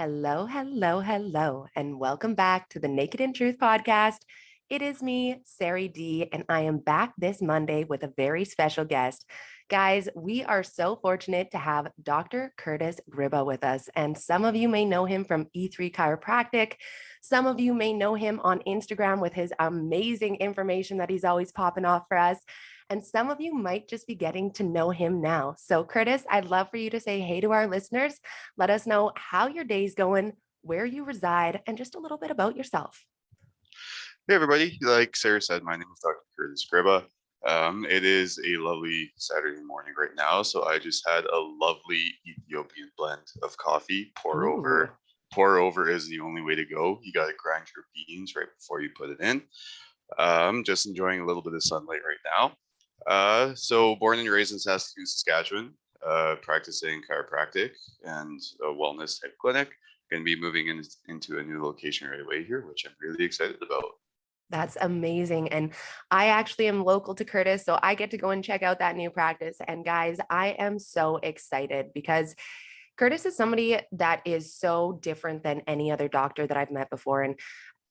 Hello, hello, hello, and welcome back to the Naked and Truth podcast. It is me, Sari D, and I am back this Monday with a very special guest. Guys, we are so fortunate to have Dr. Kurtis Gryba with us, and some of you may know him from E3 Chiropractic. Some of you may know him on Instagram with his amazing information that he's always popping off for us. And some of you might just be getting to know him now. So, Kurtis, I'd love for you to say hey to our listeners. Let us know how your day's going, where you reside, and just a little bit about yourself. Hey everybody, like Sarah said, my name is Dr. Kurtis Gryba. It is a lovely Saturday morning right now, so I just had a lovely Ethiopian blend of coffee. Pour Ooh. over. Pour over is the only way to go. You got to grind your beans right before you put it in. Just enjoying a little bit of sunlight right now. So born and raised in Saskatoon, Saskatchewan, practicing chiropractic and a wellness type clinic. Going to be moving into a new location right away here, which I'm really excited about. That's amazing. And I actually am local to Kurtis, so I get to go and check out that new practice. And guys, I am so excited because Kurtis is somebody that is so different than any other doctor that I've met before. And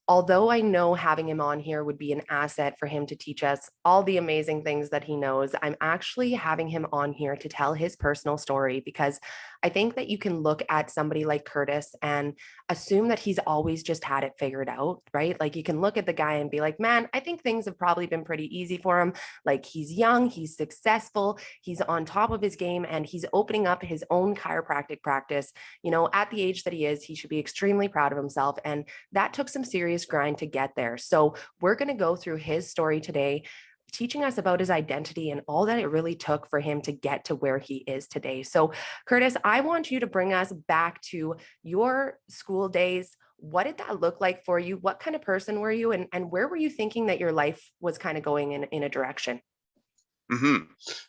although I know having him on here would be an asset for him to teach us all the amazing things that he knows, I'm actually having him on here to tell his personal story because I think that you can look at somebody like Kurtis and assume that he's always just had it figured out, right? Like you can look at the guy and be like, man, I think things have probably been pretty easy for him. Like he's young, he's successful, he's on top of his game, and he's opening up his own chiropractic practice. You know, at the age that he is, he should be extremely proud of himself. And that took some serious grind to get there. So we're going to go through his story today, teaching us about his identity and all that it really took for him to get to where he is today. So, Kurtis, I want you to bring us back to your school days. What did that look like for you? What kind of person were you? And where were you thinking that your life was kind of going in a direction?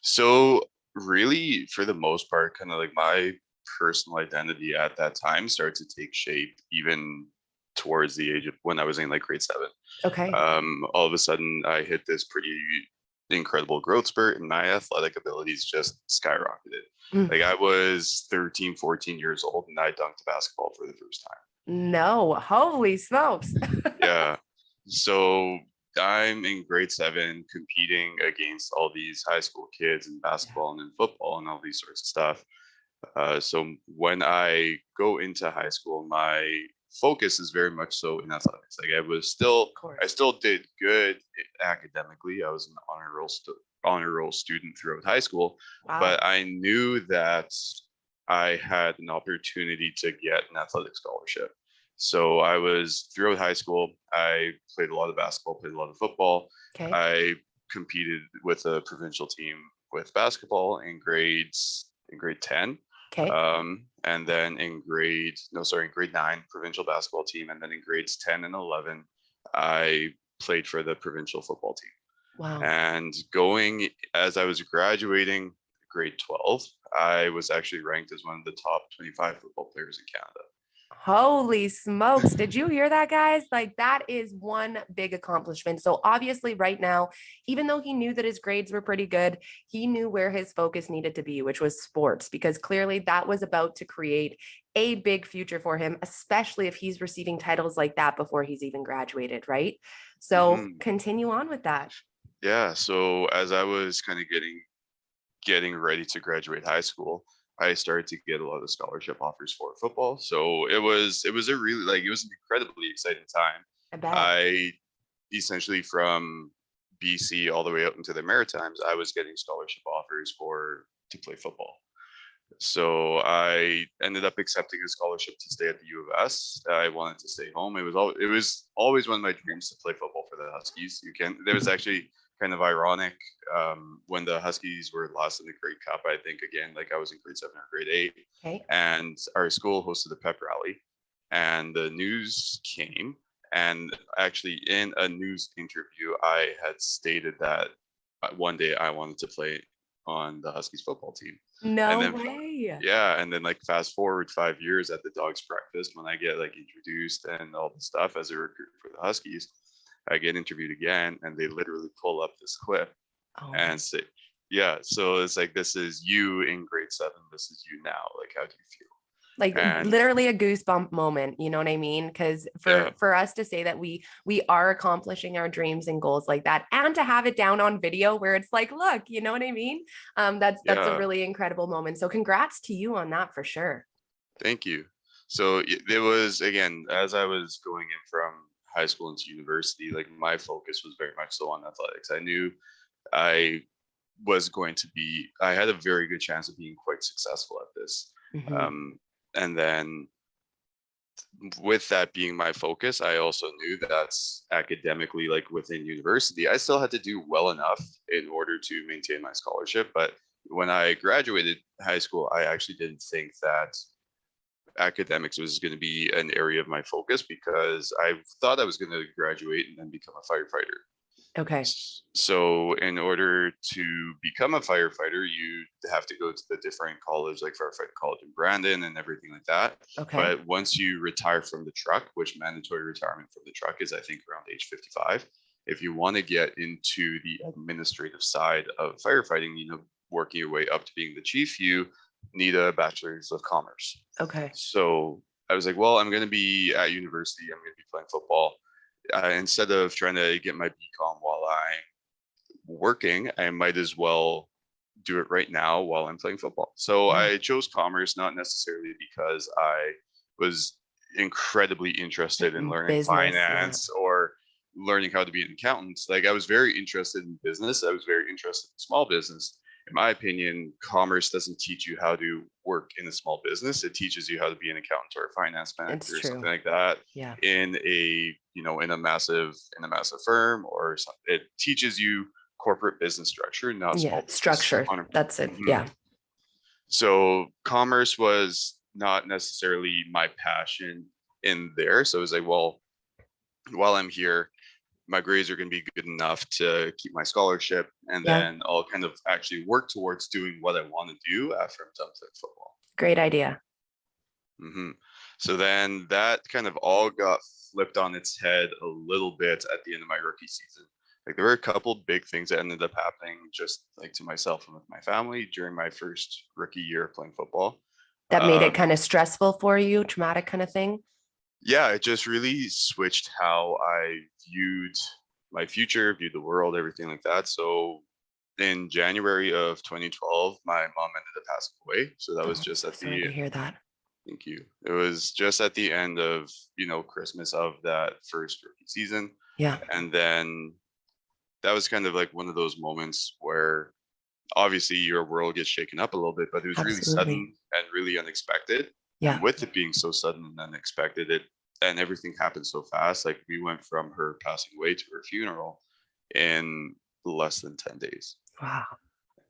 So really, for the most part, kind of like my personal identity at that time started to take shape even towards the age of when I was in like grade 7. Okay. All of a sudden, I hit this pretty incredible growth spurt, and my athletic abilities just skyrocketed. Mm. Like I was 13, 14 years old, and I dunked a basketball for the first time. No, holy smokes. Yeah. So I'm in grade 7 competing against all these high school kids in basketball and in football and all these sorts of stuff. So when I go into high school, my focus is very much so in athletics. Like I still did good academically. I was an honor roll student throughout high school, Wow. but I knew that I had an opportunity to get an athletic scholarship. So I was throughout high school. I played a lot of basketball, played a lot of football. Okay. I competed with a provincial team with basketball in grade 10. Okay. And then in grade 9, provincial basketball team. And then in grades 10 and 11, I played for the provincial football team. Wow. And as I was graduating grade 12, I was actually ranked as one of the top 25 football players in Canada. Holy smokes. Did you hear that, guys? Like, that is one big accomplishment. So, obviously, right now, even though he knew that his grades were pretty good, he knew where his focus needed to be, which was sports, because clearly that was about to create a big future for him, especially if he's receiving titles like that before he's even graduated, right? So, continue on with that. Yeah. So, as I was kind of getting ready to graduate high school, I started to get a lot of scholarship offers for football. So it was an incredibly exciting time. I bet. I essentially from BC all the way out into the Maritimes, I was getting scholarship offers to play football. So I ended up accepting a scholarship to stay at the U of S. I wanted to stay home. It was always one of my dreams to play football for the Huskies. There was actually kind of ironic when the Huskies were lost in the Grey Cup. I think again, like I was in grade 7 or grade 8, Okay. and our school hosted a pep rally, and the news came. And actually, in a news interview, I had stated that one day I wanted to play on the Huskies football team. No way. Yeah, and then like fast forward 5 years at the Dogs breakfast when I get like introduced and all the stuff as a recruit for the Huskies, I get interviewed again, and they literally pull up this clip and say, "Yeah, so it's like this is you in grade 7. This is you now. Like, how do you feel?" Like And literally a goosebump moment, you know what I mean? Because yeah, for us to say that we are accomplishing our dreams and goals like that, and to have it down on video where it's like, look, you know what I mean? That's a yeah, really incredible moment. So congrats to you on that for sure. thank you. So it was, again, as I was going in from high school into university, like my focus was very much so on athletics. I knew I I had a very good chance of being quite successful at this. Hmm. Um, and then with that being my focus, I also knew that academically, like within university, I still had to do well enough in order to maintain my scholarship. But when I graduated high school, I actually didn't think that academics was going to be an area of my focus, because I thought I was going to graduate and then become a firefighter. Okay. So in order to become a firefighter, you have to go to the different college, like firefighter college in Brandon and everything like that. Okay. But once you retire from the truck, which mandatory retirement from the truck is, I think, around age 55, if you want to get into the administrative side of firefighting, working your way up to being the chief, you need a bachelor's of commerce. Okay. So I was like, well, I'm going to be at university. I'm going to be playing football. Instead of trying to get my BCom while I'm working, I might as well do it right now while I'm playing football. So Yeah. I chose commerce, not necessarily because I was incredibly interested in learning Business. Yeah. finance or learning how to be an accountant. Like, I was very interested in business. I was very interested in small business. In my opinion, commerce doesn't teach you how to work in a small business. It teaches you how to be an accountant or a finance It's manager or something true. like that Yeah. in a massive firm or something. It teaches you corporate business structure, not Yeah. small business. Structure. That's it. Mhm. Yeah. So commerce was not necessarily my passion in there. So I was like, well, while I'm here, my grades are going to be good enough to keep my scholarship, and Yeah. then I'll kind of actually work towards doing what I want to do after I'm done playing football. Great idea. Hmm. So then that kind of all got flipped on its head a little bit at the end of my rookie season. Like, there were a couple big things that ended up happening just like to myself and with my family during my first rookie year playing football. That made it Um, kind of stressful for you, traumatic kind of thing. yeah, it just really switched how I viewed my future, viewed the world, everything like that. So in January of 2012, my mom ended up passing away. So that Oh, was I'm just so at sorry the to hear that. Thank you. It was just at the end of, Christmas of that first rookie season. Yeah. And then that was kind of like one of those moments where obviously your world gets shaken up a little bit, but it was really Absolutely. sudden and really unexpected. And Yeah. with it being so sudden and unexpected, and everything happened so fast. Like, we went from her passing away to her funeral in less than 10 days. Wow.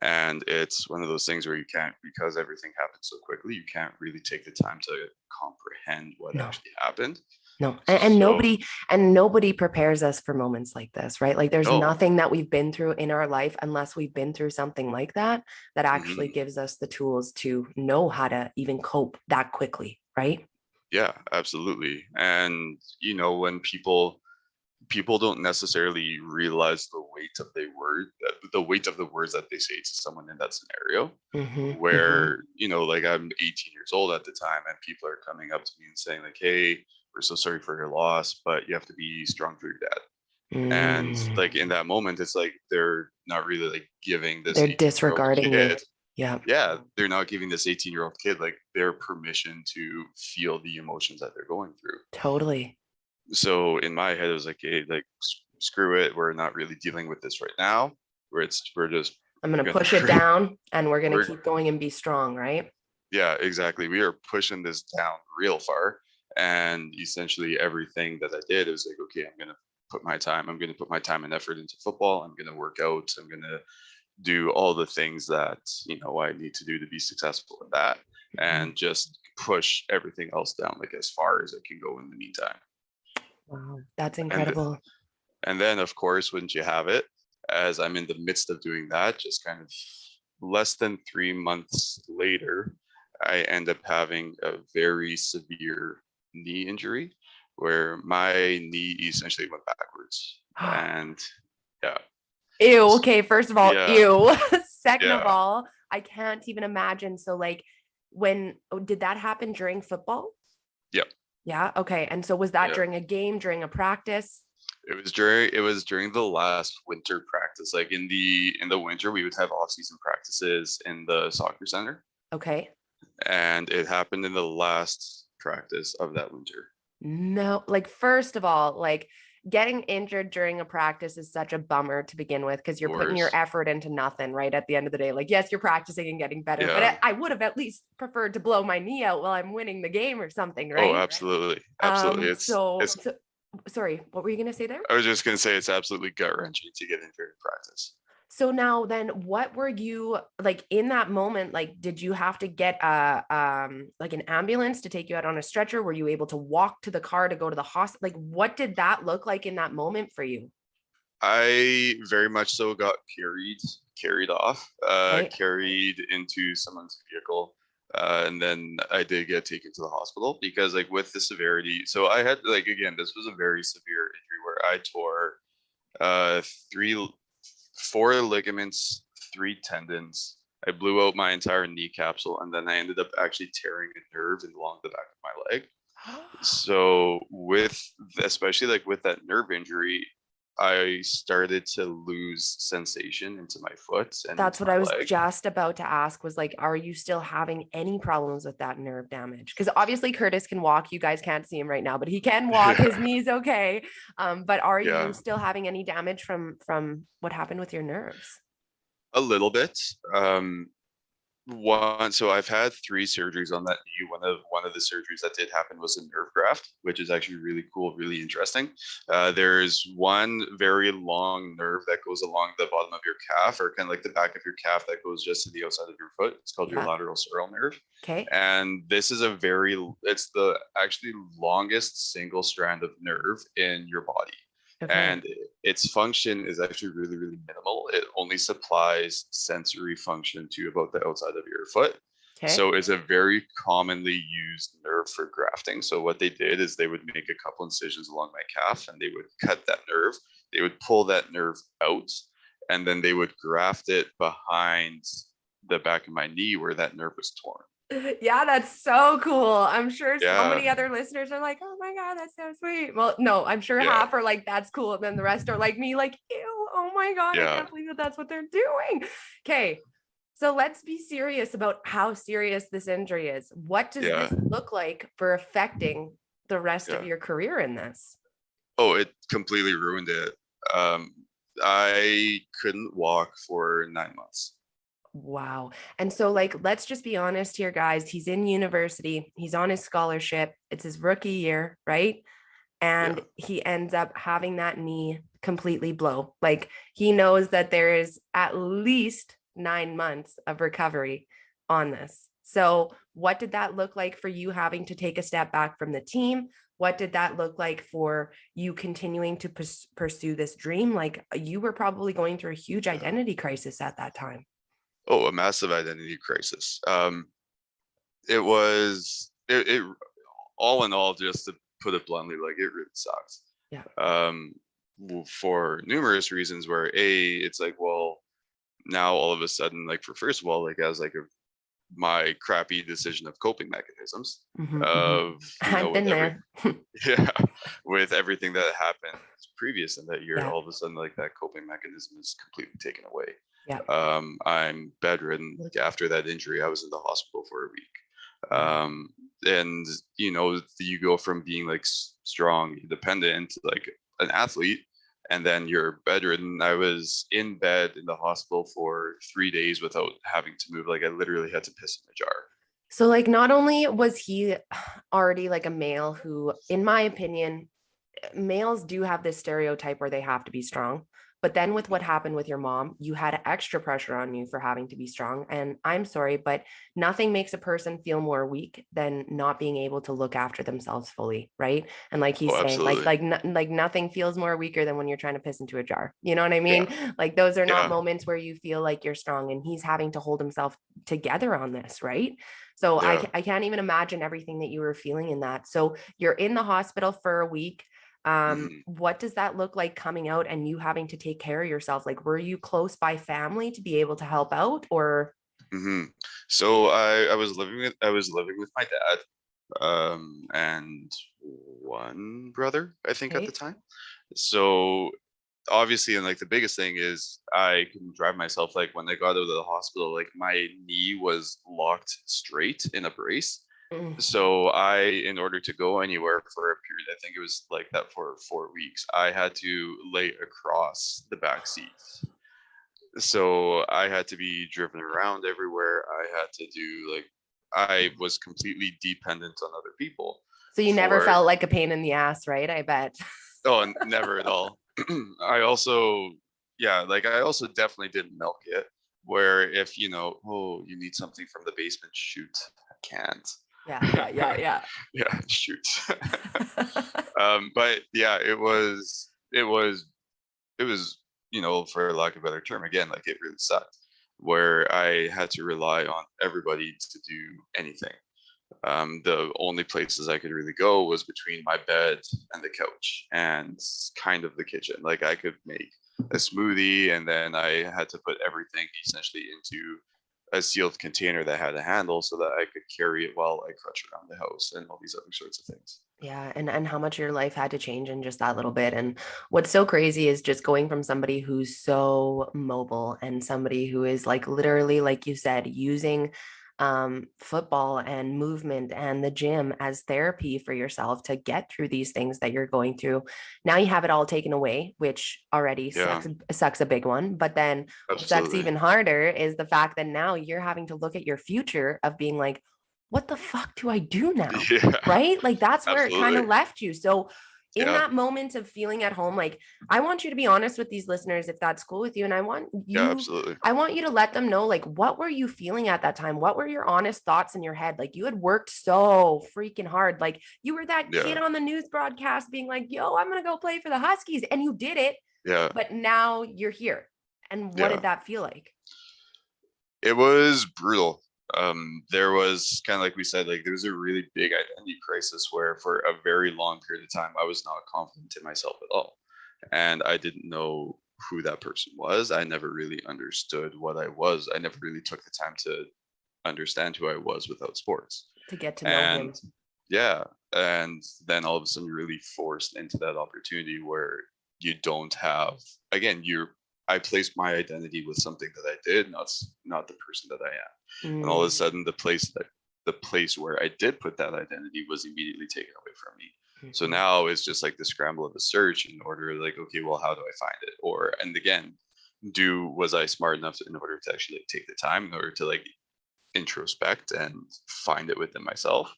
And it's one of those things where you can't, because everything happened so quickly, you can't really take the time to comprehend what No. actually happened. No. So, And nobody prepares us for moments like this, right? Like there's no. nothing that we've been through in our life unless we've been through something like that that actually Mhm. gives us the tools to know how to even cope that quickly, right? Yeah, absolutely. And when people don't necessarily realize the weight of the words that they say to someone in that scenario, Mm-hmm. Mm-hmm. where, like, I'm 18 years old at the time, and people are coming up to me and saying, like, hey, we're so sorry for your loss, but you have to be strong for your dad. And Mm. like, in that moment, it's like they're not really like giving this They're 18-year-old disregarding you. kid, Yeah. yeah, they're not giving this 18-year-old kid like their permission to feel the emotions that they're going through. Totally. So in my head, it was like, hey, like, screw it, we're not really dealing with this right now. We're just I'm going to gonna push it down and we're going to we're keep going and be strong, right? yeah, exactly, we are pushing this down real far. And essentially everything that I did is like, okay, I'm gonna put my time and effort into football. I'm gonna work out. I'm gonna do all the things that I need to do to be successful at that, Mhm. and just push everything else down like as far as it can go in the meantime. Wow. That's And incredible. and then, of course, wouldn't you have it, as I'm in the midst of doing that, just kind of less than 3 months later, I end up having a very severe knee injury where my knee essentially went backwards. And yeah, Ew. Okay. First of all, yeah, ew. Second of yeah. all, I can't even imagine. So, like, Did that happen during football? Yep. Yeah. Okay. And so was that Yeah. during a game, during a practice? It was during the last winter practice. Like in the winter, we would have off-season practices in the soccer center, Okay. and it happened in the last practice of that winter. No, like first of all, like getting injured during a practice is such a bummer to begin with because you're putting your Worse. effort into nothing, right? At the end of the day, like yes, you're practicing and getting better, but Yeah. I would have at least preferred to blow my knee out while I'm winning the game or something, Oh, right? absolutely. Absolutely. So sorry, what were you gonna say there? I was just gonna say it's absolutely gut wrenching to get injured in practice. So now then what were you like in that moment? Like, did you have to get like an ambulance to take you out on a stretcher? Were you able to walk to the car to go to the hospital? Like, what did that look like in that moment for you? I very much so got carried off, Okay. carried into someone's vehicle. And then I did get taken to the hospital because like with the severity, so I had like, again, this was a very severe injury where I tore three, four ligaments, three tendons. I blew out my entire knee capsule, and then I ended up actually tearing a nerve along the back of my leg. So with, especially like with that nerve injury, I started to lose sensation into my foot and That's into what I was my leg. just about to ask was like, are you still having any problems with that nerve damage? Because obviously Curtis can walk. You guys can't see him right now, but he can walk. His Yeah, knee's okay. But are you yeah, still having any damage from what happened with your nerves? a little bit. So I've had three surgeries on that knee. One of the surgeries that did happen was a nerve graft, which is actually really cool, really interesting. There's one very long nerve that goes along the bottom of your calf, or kind of like the back of your calf, that goes just to the outside of your foot. It's called your Yeah. lateral sural nerve. Okay. And this is it's the actually longest single strand of nerve in your body. Okay. And its function is actually really, really minimal. It only supplies sensory function to about the outside of your foot. Okay. So it's a very commonly used nerve for grafting. So what they did is they would make a couple incisions along my calf, and they would cut that nerve. They would pull that nerve out, and then they would graft it behind the back of my knee where that nerve was torn. Yeah, that's so cool. I'm sure so Yeah, many other listeners are like, oh my God, that's so sweet. Well, no, I'm sure yeah, half are like, that's cool. And then the rest are like me, like, ew, oh my God, I yeah, can't believe that that's what they're doing. Okay. So let's be serious about how serious this injury is. What does yeah, this look like for affecting the rest of yeah. your career in this? Oh, it completely ruined it. Um, I couldn't walk for 9 months. Wow. And so, like, let's just be honest here, guys. He's in university, he's on his scholarship, it's his rookie year, right? And Yeah. he ends up having that knee completely blow. Like, he knows that there is at least 9 months of recovery on this. So, what did that look like for you having to take a step back from the team? What did that look like for you continuing to pursue this dream? Like, you were probably going through a huge identity crisis at that time. Oh, a massive identity crisis. It all in all, just to put it bluntly, like it really sucks. Yeah. Um, for numerous reasons. Where it's like, well, now all of a sudden, like for first of all, like as like my crappy decision of coping mechanisms of I've with been there. yeah, with everything that happened previous in that year, Yeah. all of a sudden like that coping mechanism is completely taken away. Yeah. I'm bedridden. Like after that injury, I was in the hospital for a week. Wow. And you go from being like strong, independent, like an athlete, and then you're bedridden. I was in bed in the hospital for 3 days without having to move. Like I literally had to piss in a jar. So, like, not only was he already like a male who, in my opinion, males do have this stereotype where they have to be strong. But then with what happened with your mom, you had extra pressure on you for having to be strong. And I'm sorry, but nothing makes a person feel more weak than not being able to look after themselves fully, right? And like he's Oh, saying, absolutely. like nothing feels more weaker than when you're trying to piss into a jar. You know what I Yeah, mean? Like those are not yeah, moments where you feel like you're strong, and he's having to hold himself together on this, right? So yeah. I can't even imagine everything that you were feeling in that. So you're in the hospital for a week. Mhm. What does that look like coming out and you having to take care of yourself? Like, were you close by family to be able to help out, or? hmm So I was living with my dad, and one brother, I think, at the Okay. time. So obviously, and like the biggest thing is I couldn't drive myself. Like when I got out of the hospital, like my knee was locked straight in a brace. Mm. So in order to go anywhere for a period, I think it was like that for 4 weeks, I had to lay across the back seat. So I had to be driven around everywhere. I had to do like, I was completely dependent on other people So you never for, felt like a pain in the ass, right? I bet. oh, never at all. I also, yeah, like I also definitely didn't milk it. Where if oh, you need something from the basement, shoot, I can't. Yeah, yeah, yeah, yeah. Yeah, shoot. But yeah, it was, for lack of a better term, again, like it really sucked, where I had to rely on everybody to do anything. The only places I could really go was between my bed and the couch and kind of the kitchen. Like I could make a smoothie, and then I had to put everything essentially into a sealed container that had a handle so that I could carry it while I crutch around the house and all these other sorts of things. Yeah, and how much your life had to change in just that little bit. And what's so crazy is just going from somebody who's so mobile and somebody who is like literally, like you said, using football and movement and the gym as therapy for yourself to get through these things that you're going through. Now you have it all taken away, which already Yeah, sucks a big one. But then what sucks absolutely. even harder is the fact that now you're having to look at your future of being like, what the fuck do I do now? Yeah, Right? Like that's where it kind of absolutely. left you. So in Yeah, that moment of feeling at home, like I want you to be honest with these listeners if that's cool with you. And yeah, absolutely. I want you to let them know, like, what were you feeling at that time? What were your honest thoughts in your head? Like you had worked so freaking hard. Like you were that kid Yeah, on the news broadcast being like, yo, I'm gonna go play for the Huskies. And you did it, yeah, but now you're here. And what yeah. did that feel like? It was brutal. There was kind of like we said, like there was a really big identity crisis where for a very long period of time I was not confident in myself at all, and I didn't know who that person was. I never really understood what I was. I never really took the time to understand who I was without sports. To get to know And him. yeah, and then all of a sudden you're really forced into that opportunity where you don't have, again, I placed my identity with something that I did, not the person that I am. And all of a Mm, sudden the place where I did put that identity was immediately taken away from me. So mhm. now it's just like the scramble of a search in order, like, okay, well, how do I find it? Or, and again, was I smart enough in order to actually like, take the time in order to like introspect and find it within myself?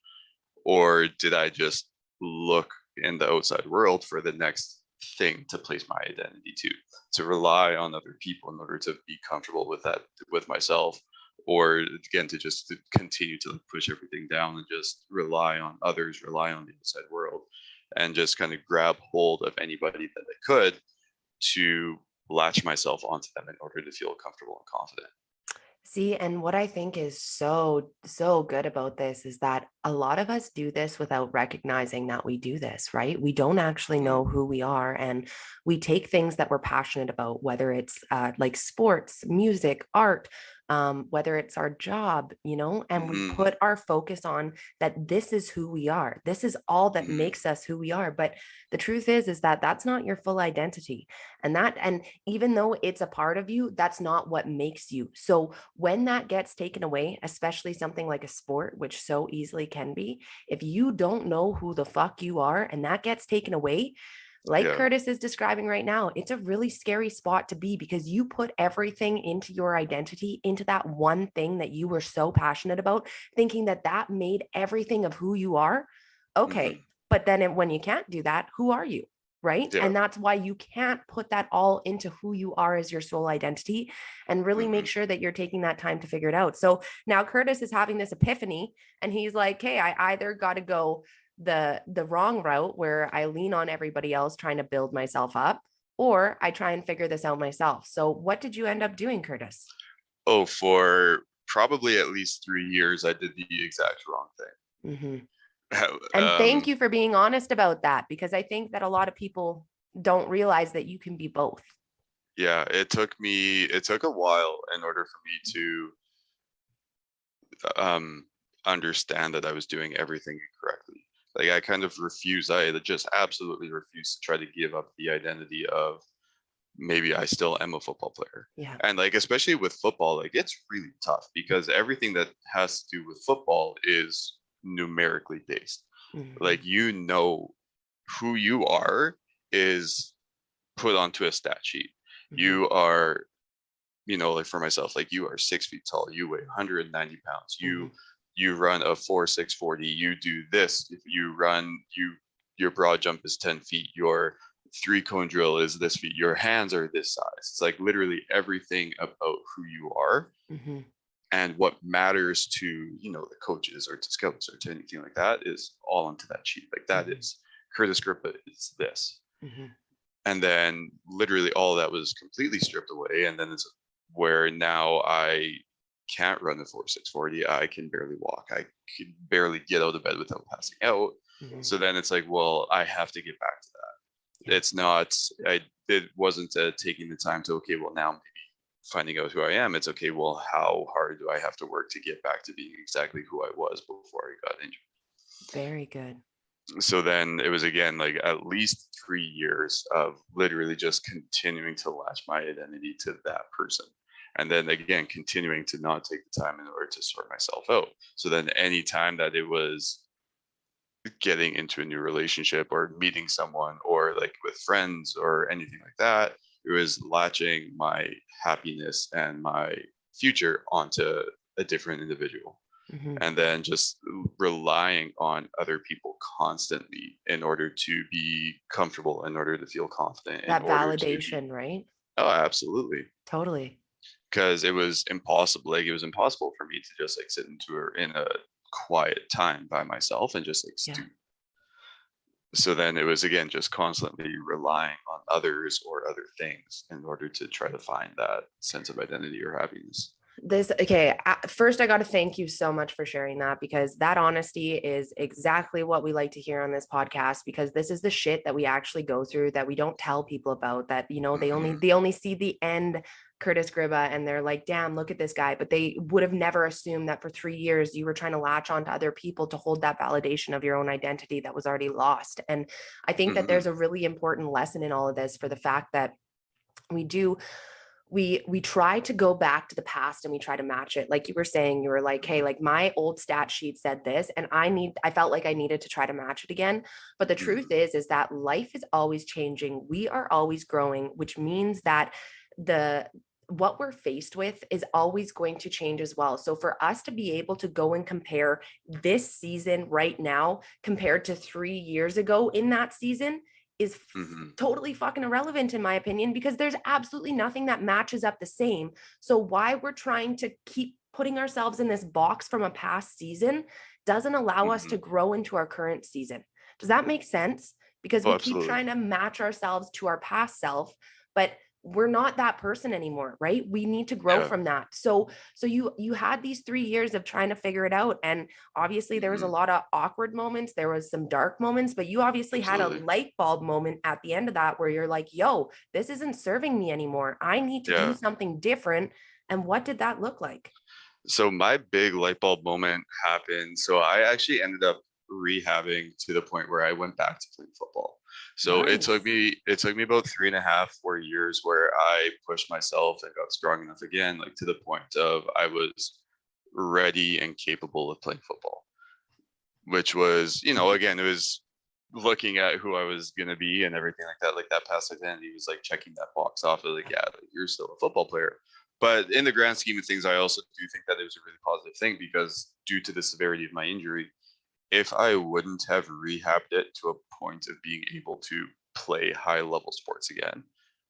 Or did I just look in the outside world for the next thing to place my identity to rely on other people in order to be comfortable with that, with myself? Or again, to continue to push everything down and just rely on others, rely on the outside world, and just kind of grab hold of anybody that I could to latch myself onto them in order to feel comfortable and confident. See, and what I think is so, so good about this is that a lot of us do this without recognizing that we do this, right? We don't actually Mhm. know who we are. And we take things that we're passionate about, whether it's like sports, music, art, whether it's our job, and we Mhm. put our focus on that this is who we are. This is all that Mhm. makes us who we are. But the truth is that that's not your full identity. And even though it's a part of you, that's not what makes you. So when that gets taken away, especially something like a sport, which so easily can be, if you don't know who the fuck you are and that gets taken away, like Yeah. Kurtis is describing right now, it's a really scary spot to be because you put everything into your identity, into that one thing that you were so passionate about, thinking that that made everything of who you are. Okay. Mhm. But then when you can't do that, who are you? Right. Yeah. And that's why you can't put that all into who you are as your sole identity and really make Mhm. sure that you're taking that time to figure it out. So now Kurtis is having this epiphany and he's like, hey, I either got to go the wrong route where I lean on everybody else trying to build myself up, or I try and figure this out myself. So what did you end up doing, Kurtis? Oh, for probably at least 3 years, I did the exact wrong Mm-hmm. thing. And thank you for being honest about that, because I think that a lot of people don't realize that you can be both. Yeah, it took a while in order for me to understand that I was doing everything incorrectly. Like I kind of I just absolutely refused to try to give up the identity of maybe I still am a football player. Yeah. And like, especially with football, like it's really tough because everything that has to do with football is numerically based. Like, who you are is put onto a stat sheet. You are, like for myself, like you are 6 feet tall, you weigh 190 pounds, you run a 4.640, you do this, if you run, your broad jump is 10 feet, your 3-cone drill is this feet, your hands are this size. It's like literally everything about who you are. And what matters to, the coaches or to scouts or to anything like that is all onto that sheet. Like that is Kurtis Gryba is this. And then literally all of that was completely stripped away. And then it's where now I can't run the 4.640. I can barely walk. I can barely get out of bed without passing out. So then it's like, well, I have to get back to that. It's not, it wasn't taking the time to, okay, well now maybe finding out who I am. It's okay, well, how hard do I have to work to get back to being exactly who I was before I got injured? Very good. So then it was again like at least 3 years of literally just continuing to latch my identity to that person. And then again, continuing to not take the time in order to sort myself out. So then any time that it was getting into a new relationship or meeting someone or like with friends or anything like that, it was latching my happiness and my future onto a different individual. And then just relying on other people constantly in order to be comfortable, in order to feel confident. That validation, right? Oh, absolutely. Totally. Because it was impossible. Like it was impossible for me to just like sit in a quiet time by myself and just like stew. So then it was again just constantly relying on others or other things in order to try to find that sense of identity or happiness. First I got to thank you so much for sharing that, because that honesty is exactly what we like to hear on this podcast, because this is the shit that we actually go through that we don't tell people about, that they only see the end Kurtis Gryba and they're like, damn, look at this guy, but they would have never assumed that for 3 years you were trying to latch on to other people to hold that validation of your own identity that was already lost. And I think that there's a really important lesson in all of this, for the fact that we try to go back to the past and we try to match it. Like you were saying, you were like, hey, like my old stat sheet said this, and I felt like I needed to try to match it again. But the truth is that life is always changing. We are always growing, which means that what we're faced with is always going to change as well. So for us to be able to go and compare this season right now compared to 3 years ago in that season is totally fucking irrelevant in my opinion, because there's absolutely nothing that matches up the same. So why we're trying to keep putting ourselves in this box from a past season doesn't allow us to grow into our current season. Does that make sense? Because we keep trying to match ourselves to our past self, but we're not that person anymore, right? We need to grow from that. So you had these 3 years of trying to figure it out. And obviously there was a lot of awkward moments. There was some dark moments, but you obviously had a light bulb moment at the end of that where you're like, yo, this isn't serving me anymore. I need to do something different. And what did that look like? So my big light bulb moment happened. So I actually ended up rehabbing to the point where I went back to playing football. So it took me about 3.5, 4 years where I pushed myself and got strong enough again, like to the point of I was ready and capable of playing football, which was, again, it was looking at who I was going to be and everything like that. Like that past identity was like checking that box off of like, yeah, like, you're still a football player. But in the grand scheme of things, I also do think that it was a really positive thing, because due to the severity of my injury, if I wouldn't have rehabbed it to a point of being able to play high level sports again,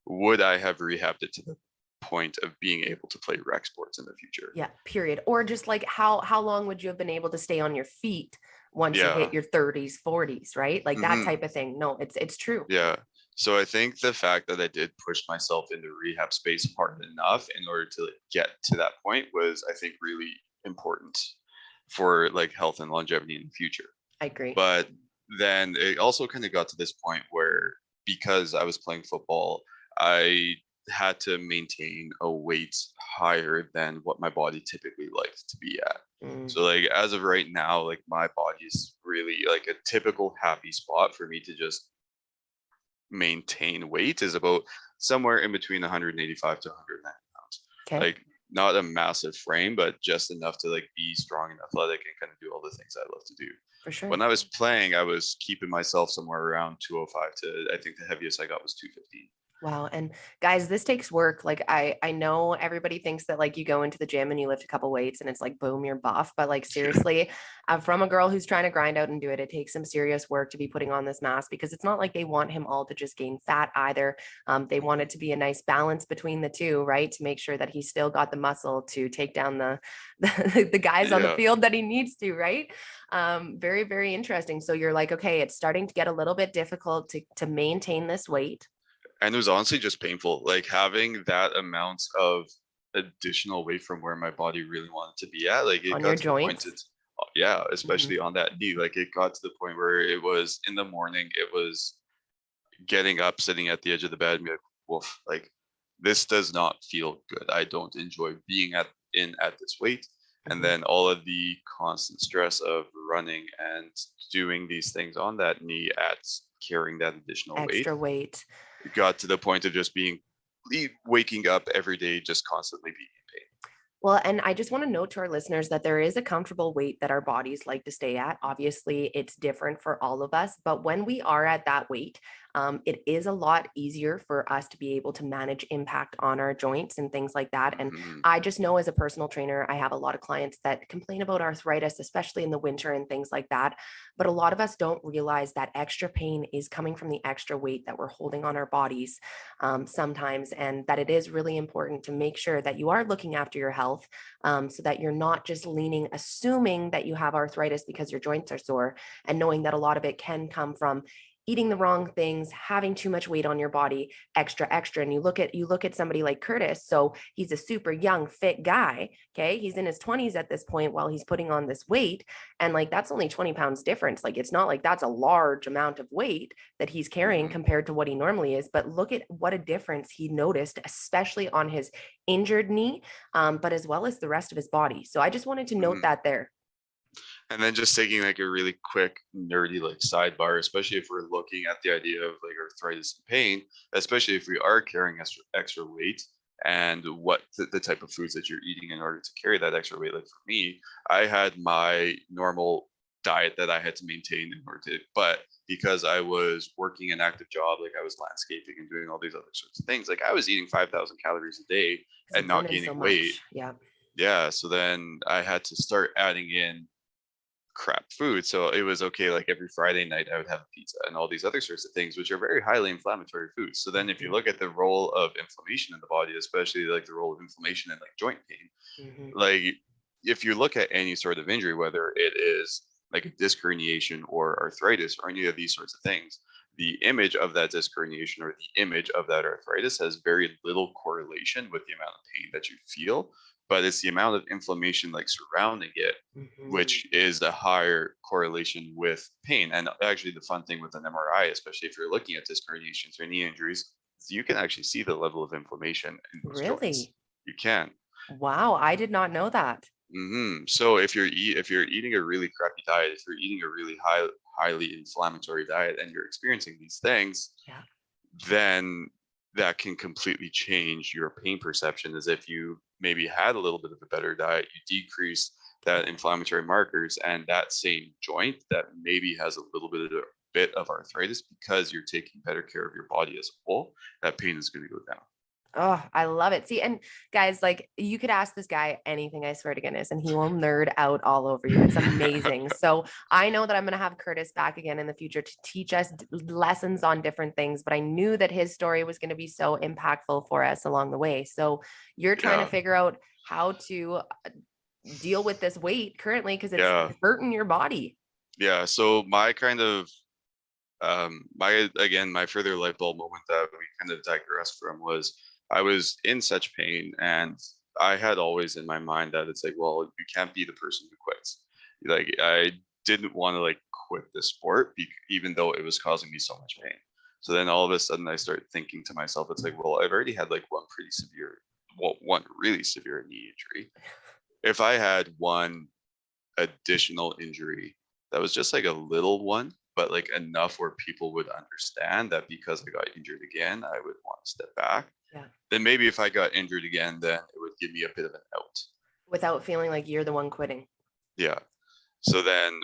would I have rehabbed it to the point of being able to play rec sports in the future? Yeah, period. Or just like how long would you have been able to stay on your feet once you hit your 30s, 40s, right? Like that type of thing. No, it's true. Yeah. So I think the fact that I did push myself into rehab space hard enough in order to get to that point was, I think, really important for like health and longevity in the future. I agree. But then it also kind of got to this point where, because I was playing football, I had to maintain a weight higher than what my body typically likes to be at. Mm, So like as of right now, like my body is really like a typical happy spot for me to just maintain weight is about somewhere in between 185 to 190 pounds. okay, Like not a massive frame, but just enough to like be strong and athletic and kind of do all the things I love to do. for sure. When I was playing, I was keeping myself somewhere around 205 to I think the heaviest I got was 215. Wow. And guys, this takes work. Like I know everybody thinks that like you go into the gym and you lift a couple weights and it's like boom, you're buff. But like seriously, from a girl who's trying to grind out and do it, it takes some serious work to be putting on this mass because it's not like they want him all to just gain fat either. They want it to be a nice balance between the two, right? To make sure that he's still got the muscle to take down the guys on the Yeah. field that he needs to, right? Very, very interesting. So you're like, okay, it's starting to get a little bit difficult to maintain this weight And it was honestly just painful. Like having that amount of additional weight from where my body really wanted to be at. Like it on your got to the point joints. it's yeah, Mhm. especially on that knee. Like it got to the point where it was in the morning, it was getting up, sitting at the edge of the bed, and be like, woof, like this does not feel good. I don't enjoy being at this weight. And Mhm. then all of the constant stress of running and doing these things on that knee at carrying that additional weight Extra weight. got to the point of just being waking up every day, just constantly being in pain. Well, and I just want to note to our listeners that there is a comfortable weight that our bodies like to stay at. Obviously, it's different for all of us, but when we are at that weight, it is a lot easier for us to be able to manage impact on our joints and things like that. And Mhm. I just know as a personal trainer, I have a lot of clients that complain about arthritis, especially in the winter and things like that. But a lot of us don't realize that extra pain is coming from the extra weight that we're holding on our bodies sometimes, and that it is really important to make sure that you are looking after your health so that you're not just leaning, assuming that you have arthritis because your joints are sore, and knowing that a lot of it can come from eating the wrong things, having too much weight on your body, extra. And you look at somebody like Kurtis. So he's a super young, fit guy. Okay. He's in his 20s at this point while he's putting on this weight. And like that's only 20 pounds difference. Like it's not like that's a large amount of weight that he's carrying Mhm. compared to what he normally is. But look at what a difference he noticed, especially on his injured knee, but as well as the rest of his body. So I just wanted to note Mhm. that there. And then just taking like a really quick nerdy like sidebar, especially if we're looking at the idea of like arthritis and pain, especially if we are carrying extra weight and what the type of foods that you're eating in order to carry that extra weight. Like for me, I had my normal diet that I had to maintain in order to, but because I was working an active job, like I was landscaping and doing all these other sorts of things, like I was eating 5,000 calories a day Because and you're not burning so gaining weight. much. Yeah. Yeah. So then I had to start adding in crap food. So it was okay. Like every Friday night, I would have pizza and all these other sorts of things, which are very highly inflammatory foods. So then, if you Mhm. look at the role of inflammation in the body, especially like the role of inflammation in like joint pain, Mhm. like if you look at any sort of injury, whether it is like a disc herniation or arthritis or any of these sorts of things, the image of that disc herniation or the image of that arthritis has very little correlation with the amount of pain that you feel, but it's the amount of inflammation like surrounding it, Mhm. which is a higher correlation with pain. And actually, the fun thing with an MRI, especially if you're looking at disc herniations or knee injuries, is you can actually see the level of inflammation in those joints. Really? You can. Wow, I did not know that. So if you're eating a really crappy diet, if you're eating a really highly inflammatory diet, and you're experiencing these things, Yeah. then that can completely change your pain perception. As if you maybe had a little bit of a better diet, you decrease that inflammatory markers, and that same joint that maybe has a little bit of arthritis because you're taking better care of your body as a whole, that pain is going to go down. Oh, I love it. See, and guys, like you could ask this guy anything, I swear to goodness, and he will nerd out all over you. It's amazing. So I know that I'm going to have Kurtis back again in the future to teach us lessons on different things, but I knew that his story was going to be so impactful for us along the way. So you're trying to Yeah, figure out how to deal with this weight currently because it's yeah, hurting your body. yeah. So my kind of my again my further light bulb moment that we kind of digressed from was I was in such pain, and I had always in my mind that it's like, well, you can't be the person who quits. Like I didn't want to like quit the sport even though it was causing me so much pain. So then all of a sudden I start thinking to myself, it's like, well, I've already had like one really severe knee injury. If I had one additional injury that was just like a little one, but like enough where people would understand that because I got injured again, I would want to step back. Yeah. Then maybe if I got injured again, then it would give me a bit of an out. Without feeling like you're the one quitting. Yeah. So then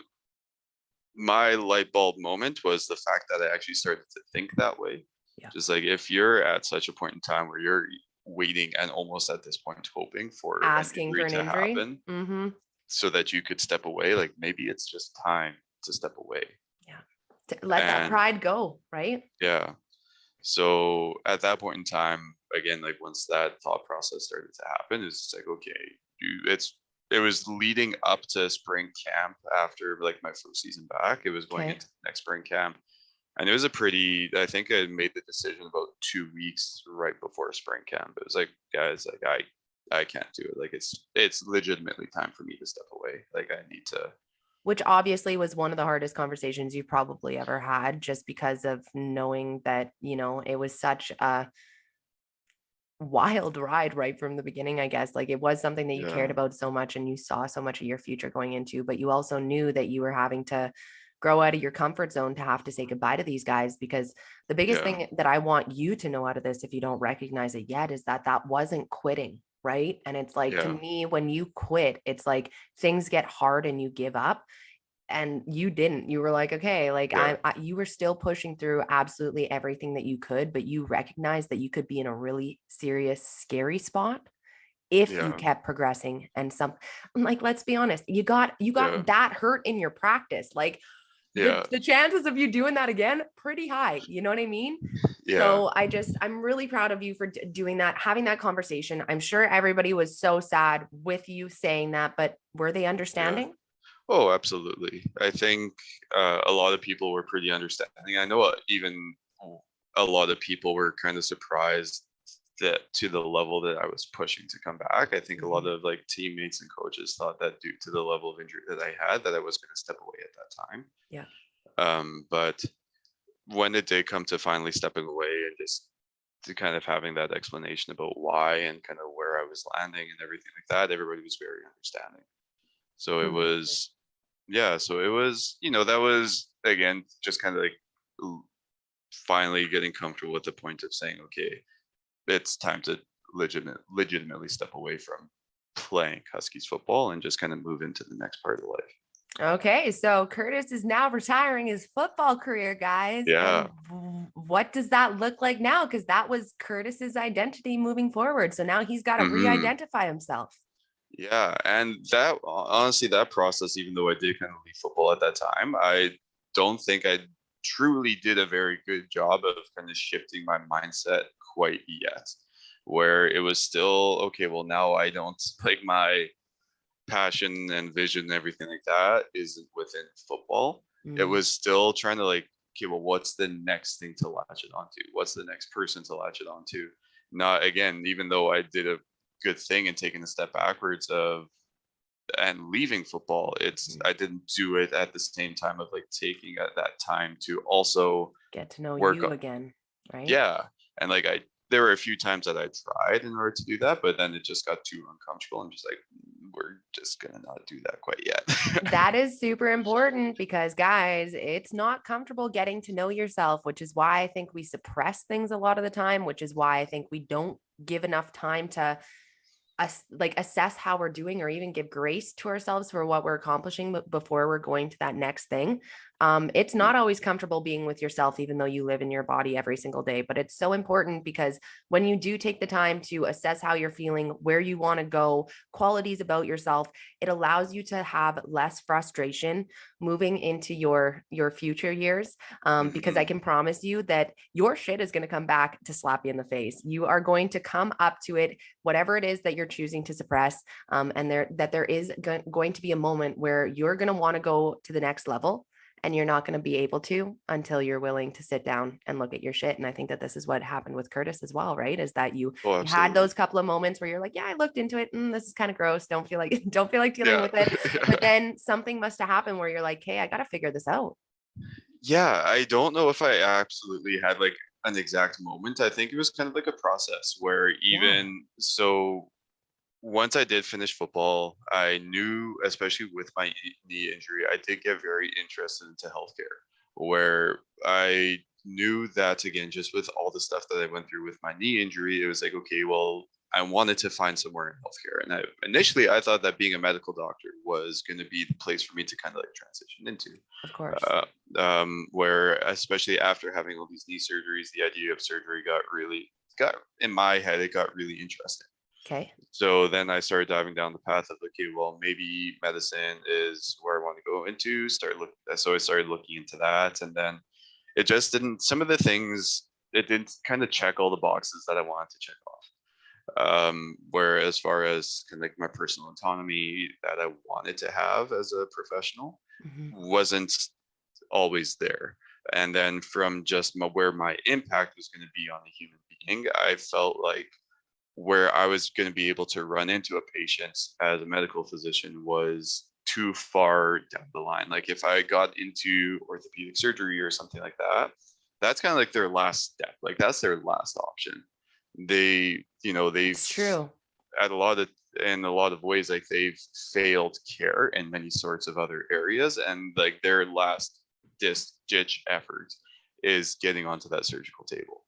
my light bulb moment was the fact that I actually started to think that way. Yeah. Just like if you're at such a point in time where you're waiting and almost at this point hoping for Asking for an to injury. happen Mm-hmm. so that you could step away, like maybe it's just time to step away. Yeah. To let that pride go, right? Yeah. So at that point in time, again, like once that thought process started to happen, it's like, okay, it was leading up to spring camp after like my first season back. It was going into the next spring camp. And it was I think I made the decision about 2 weeks right before spring camp. It was like, guys, like I can't do it. Like it's legitimately time for me to step away. Like I need to. Which obviously was one of the hardest conversations you've probably ever had, just because of knowing that, it was such a wild ride right from the beginning, I guess. Like it was something that you cared about so much and you saw so much of your future going into, but you also knew that you were having to grow out of your comfort zone to have to say goodbye to these guys. Because the biggest thing that I want you to know out of this, if you don't recognize it yet, is that wasn't quitting. Right. And it's like, to me, when you quit, it's like things get hard and you give up. And you didn't. You were like, okay, like you were still pushing through absolutely everything that you could, but you recognized that you could be in a really serious, scary spot if you kept progressing. And like, let's be honest, you got that hurt in your practice. Like the chances of you doing that again, pretty high. You know what I mean? Yeah. So I'm really proud of you for doing that, having that conversation. I'm sure everybody was so sad with you saying that, but were they understanding? Yeah. Oh, absolutely. I think a lot of people were pretty understanding. I know even a lot of people were kind of surprised that to the level that I was pushing to come back. I think a lot of like teammates and coaches thought that due to the level of injury that I had, that I was going to step away at that time. Yeah. But when it did come to finally stepping away and just to kind of having that explanation about why and kind of where I was landing and everything like that, everybody was very understanding. So it was, so it was, that was, again, just kind of like finally getting comfortable with the point of saying, okay, it's time to legitimately step away from playing Huskies football and just kind of move into the next part of life. Okay, so Kurtis is now retiring his football career, guys. Yeah. And what does that look like now? Because that was Kurtis's identity moving forward. So now he's got to re-identify himself. Yeah, and that honestly, that process, even though I did kind of leave football at that time, I don't think I truly did a very good job of kind of shifting my mindset quite yet, where it was still, okay, well, now I don't like my passion and vision and everything like that isn't within football. It was still trying to like, okay, well, what's the next thing to latch it onto? What's the next person to latch it onto? Not again, even though I did a good thing and taking a step backwards and leaving football, I didn't do it at the same time of like taking that time to also get to know you again, right? Yeah. And like there were a few times that I tried in order to do that, but then it just got too uncomfortable. I'm just like, we're just gonna not do that quite yet. That is super important because, guys, it's not comfortable getting to know yourself, which is why I think we suppress things a lot of the time, which is why I think we don't give enough time to assess how we're doing or even give grace to ourselves for what we're accomplishing before we're going to that next thing. It's not always comfortable being with yourself, even though you live in your body every single day, but it's so important because when you do take the time to assess how you're feeling, where you want to go, qualities about yourself, it allows you to have less frustration moving into your future years. Because I can promise you that your shit is going to come back to slap you in the face. You are going to come up to it, whatever it is that you're choosing to suppress. And there is going to be a moment where you're going to want to go to the next level. And you're not going to be able to until you're willing to sit down and look at your shit. And I think that this is what happened with Kurtis as well, right? Is that you had those couple of moments where you're like, yeah, I looked into it and this is kind of gross. Don't feel like dealing with it. But then something must have happened where you're like, hey, I got to figure this out. Yeah, I don't know if I absolutely had like an exact moment. I think it was kind of like a process where Yeah. even so, once I did finish football, I knew, especially with my knee injury, I did get very interested into healthcare, where I knew that again, just with all the stuff that I went through with my knee injury, it was like, okay, well, I wanted to find somewhere in healthcare. And initially I thought that being a medical doctor was going to be the place for me to kind of like transition into. Of course. Uh, where especially after having all these knee surgeries, the idea of surgery got in my head, it got really interesting. Okay. So then I started diving down the path of, okay, well, maybe medicine is where I want to go into. So I started looking into that, and then it just didn't. Some of the things it didn't kind of check all the boxes that I wanted to check off. Where as far as kind of like my personal autonomy that I wanted to have as a professional Hmm. wasn't always there. And then from just where my impact was going to be on a human being, I felt like where I was going to be able to run into a patient as a medical physician was too far down the line. Like if I got into orthopedic surgery or something like that, that's kind of like their last step. Like that's their last option. They've It's true. at a lot of in a lot of ways, like they've failed care in many sorts of other areas, and like their last ditch effort is getting onto that surgical table.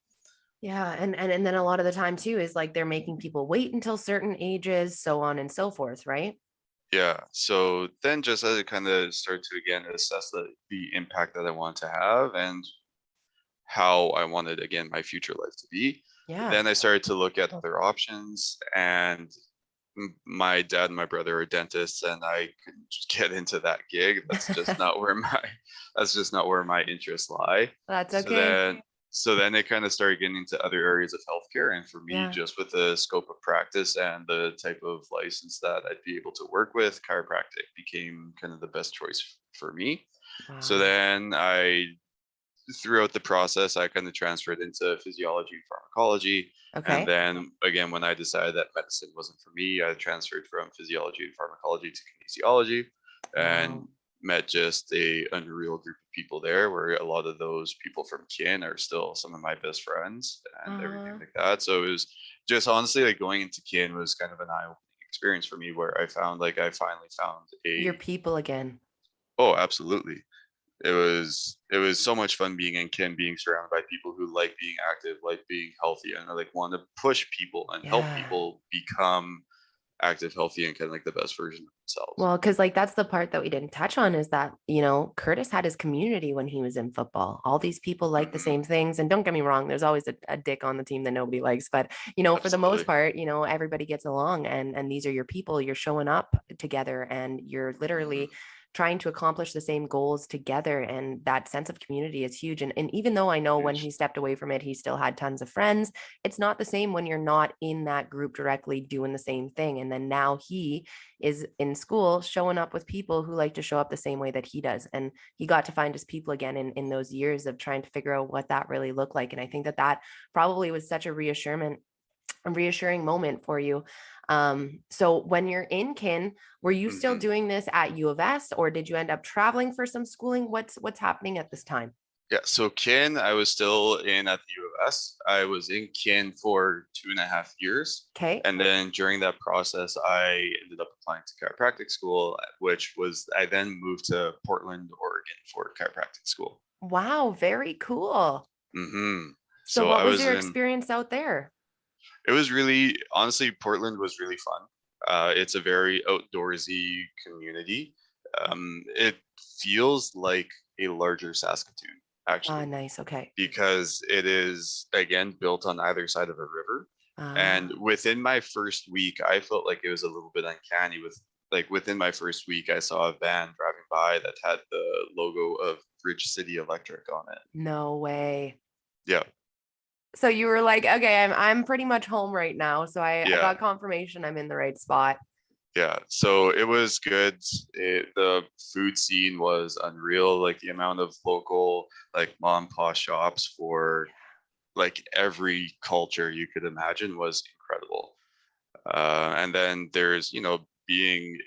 Yeah, and then a lot of the time too is like they're making people wait until certain ages, so on and so forth, right? Yeah. So then just as I kind of start to again assess the impact that I want to have and how I wanted again my future life to be, Yeah. then I started to look at other options and my dad and my brother are dentists and I couldn't just get into that gig. That's just not where my interests lie. That's So okay. then so then it kind of started getting into other areas of healthcare. And for me, Yeah. just with the scope of practice and the type of license that I'd be able to work with, chiropractic became kind of the best choice for me. So Wow. then throughout the process, I kind of transferred into physiology and pharmacology. And Okay. then again, when I decided that medicine wasn't for me, I transferred from physiology and pharmacology to kinesiology and Wow. met just a unreal group of people there where a lot of those people from kin are still some of my best friends and everything Uh, like that. So it was just honestly like going into kin was kind of an eye-opening experience for me where I found like I finally found your a people again. oh absolutely it was so much fun being in kin, being surrounded by people who like being active, like being healthy, and like want to push people and help Yeah. people become active, healthy, and kind of like the best version of themselves. Well, because like that's the part that we didn't touch on is that, Curtis had his community when he was in football. All these people like the Hmm. same things. And don't get me wrong, there's always a dick on the team that nobody likes. But, for the most Absolutely. part, everybody gets along and these are your people. You're showing up together and you're literally Hmm. trying to accomplish the same goals together. And that sense of community is huge. And even though I know when he Huge. stepped away from it, he still had tons of friends, it's not the same when you're not in that group directly doing the same thing. And then now he is in school showing up with people who like to show up the same way that he does. And he got to find his people again in those years of trying to figure out what that really looked like. And I think that that probably was such a reassuring moment for you. So when you're in kin, were you still Hmm. doing this at U of S or did you end up traveling for some schooling? What's happening at this time? Yeah. So kin, I was still in at the U of S. I was in kin for 2.5 years. Okay. And then during that process, I ended up applying to chiropractic school, which was I then moved to Portland, Oregon for chiropractic school. Wow, very cool. So So what I was was your in, experience out there? it was really, honestly, Portland was really fun. It's a very outdoorsy community. It feels like a larger Saskatoon, Ah, actually, nice. Okay. because it is, again, built on either side of a river. And Ah. within my first week, I felt like it was a little bit uncanny like within my first week, I saw a van driving by that had the logo of Bridge City Electric on it. No way. Yeah. So you were like, okay, I'm pretty much home right now. So I Yeah. got confirmation I'm in the right spot. Yeah, so it was good. The food scene was unreal. Like the amount of local, like mom and pop shops for like every culture you could imagine was incredible. And then there's, being